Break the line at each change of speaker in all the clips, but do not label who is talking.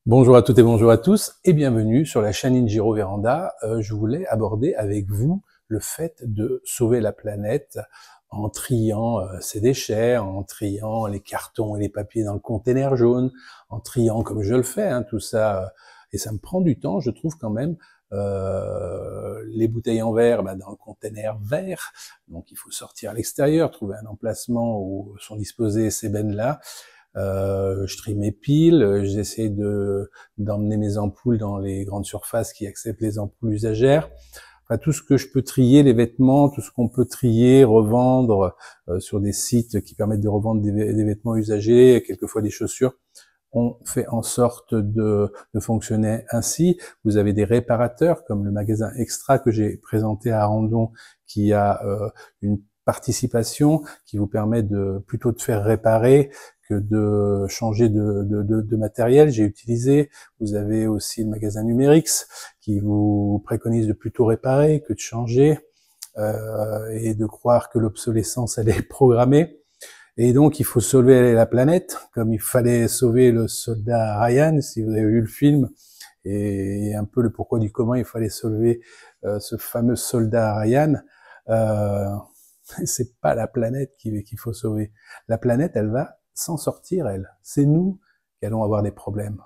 Bonjour à toutes et bonjour à tous et bienvenue sur la chaîne Injiro Véranda. Je voulais aborder avec vous le fait de sauver la planète en triant ses déchets, en triant les cartons et les papiers dans le container jaune, en triant comme je le fais, tout ça. Et ça me prend du temps, je trouve quand même, les bouteilles en verre dans le container vert. Donc il faut sortir à l'extérieur, trouver un emplacement où sont disposées ces bennes-là. Je trie mes piles, j'essaie d'emmener mes ampoules dans les grandes surfaces qui acceptent les ampoules usagères. Enfin, tout ce que je peux trier, les vêtements, tout ce qu'on peut trier, revendre sur des sites qui permettent de revendre des vêtements usagés, quelquefois des chaussures. On fait en sorte de fonctionner ainsi. Vous avez des réparateurs comme le magasin Extra que j'ai présenté à Arandon qui a une participation qui vous permet plutôt de faire réparer que de changer de matériel. J'ai utilisé. Vous avez aussi le magasin Numérix qui vous préconise de plutôt réparer que de changer et de croire que l'obsolescence elle est programmée. Et donc il faut sauver la planète comme il fallait sauver le soldat Ryan, si vous avez vu le film, et un peu le pourquoi du comment il fallait sauver ce fameux soldat Ryan. C'est pas la planète qu'il faut sauver. La planète, elle va s'en sortir, elle. C'est nous qui allons avoir des problèmes.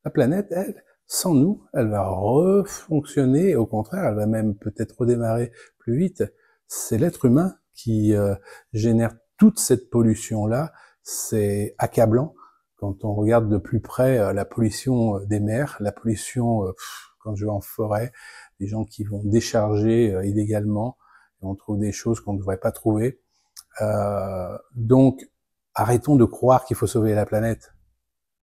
La planète, elle, sans nous, elle va refonctionner. Au contraire, elle va même peut-être redémarrer plus vite. C'est l'être humain qui génère toute cette pollution-là. C'est accablant quand on regarde de plus près la pollution des mers, la pollution quand je vais en forêt, des gens qui vont décharger illégalement. Et on trouve des choses qu'on ne devrait pas trouver. Donc, arrêtons de croire qu'il faut sauver la planète.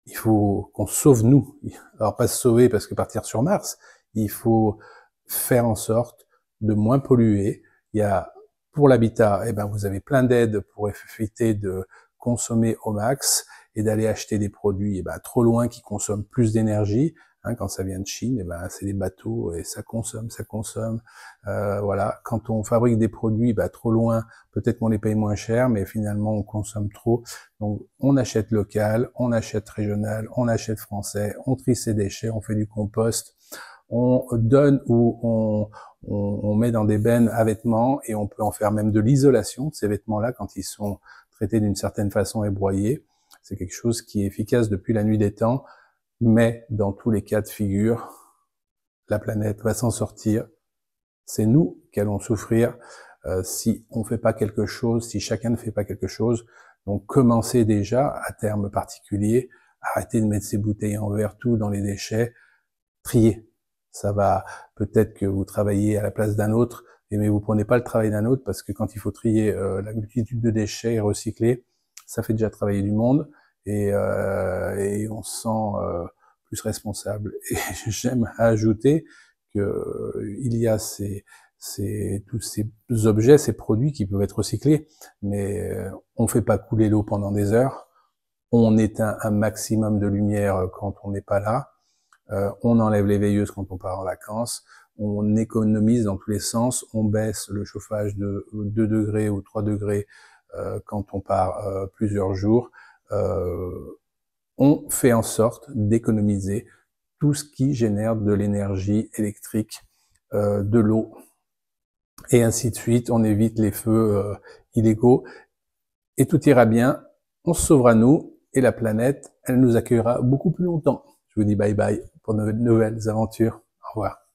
Il faut qu'on sauve nous. Alors, pas se sauver parce que partir sur Mars, il faut faire en sorte de moins polluer. Il y a, pour l'habitat, vous avez plein d'aides pour éviter de consommer au max et d'aller acheter des produits trop loin qui consomment plus d'énergie. Quand ça vient de Chine, c'est des bateaux et ça consomme. Voilà. Quand on fabrique des produits trop loin, peut-être qu'on les paye moins cher, mais finalement on consomme trop. Donc on achète local, on achète régional, on achète français, on trie ses déchets, on fait du compost, on donne ou on met dans des bennes à vêtements et on peut en faire même de l'isolation de ces vêtements-là quand ils sont traités d'une certaine façon et broyés. C'est quelque chose qui est efficace depuis la nuit des temps. Mais dans tous les cas de figure, la planète va s'en sortir. C'est nous qui allons souffrir si on ne fait pas quelque chose, si chacun ne fait pas quelque chose. Donc commencez déjà, à terme particulier, arrêtez de mettre ces bouteilles en verre tout dans les déchets, triez. Ça va, peut-être que vous travaillez à la place d'un autre, mais vous prenez pas le travail d'un autre parce que quand il faut trier la multitude de déchets et recycler, ça fait déjà travailler du monde. Et on se sent plus responsable. Et j'aime ajouter que il y a tous ces objets, ces produits qui peuvent être recyclés, mais on fait pas couler l'eau pendant des heures, on éteint un maximum de lumière quand on n'est pas là, on enlève les veilleuses quand on part en vacances, on économise dans tous les sens, on baisse le chauffage de 2 degrés ou 3 degrés quand on part plusieurs jours. On fait en sorte d'économiser tout ce qui génère de l'énergie électrique, de l'eau, et ainsi de suite. On évite les feux illégaux, et tout ira bien. On se sauvera nous, et la planète, elle nous accueillera beaucoup plus longtemps. Je vous dis bye bye pour de nouvelles aventures. Au revoir.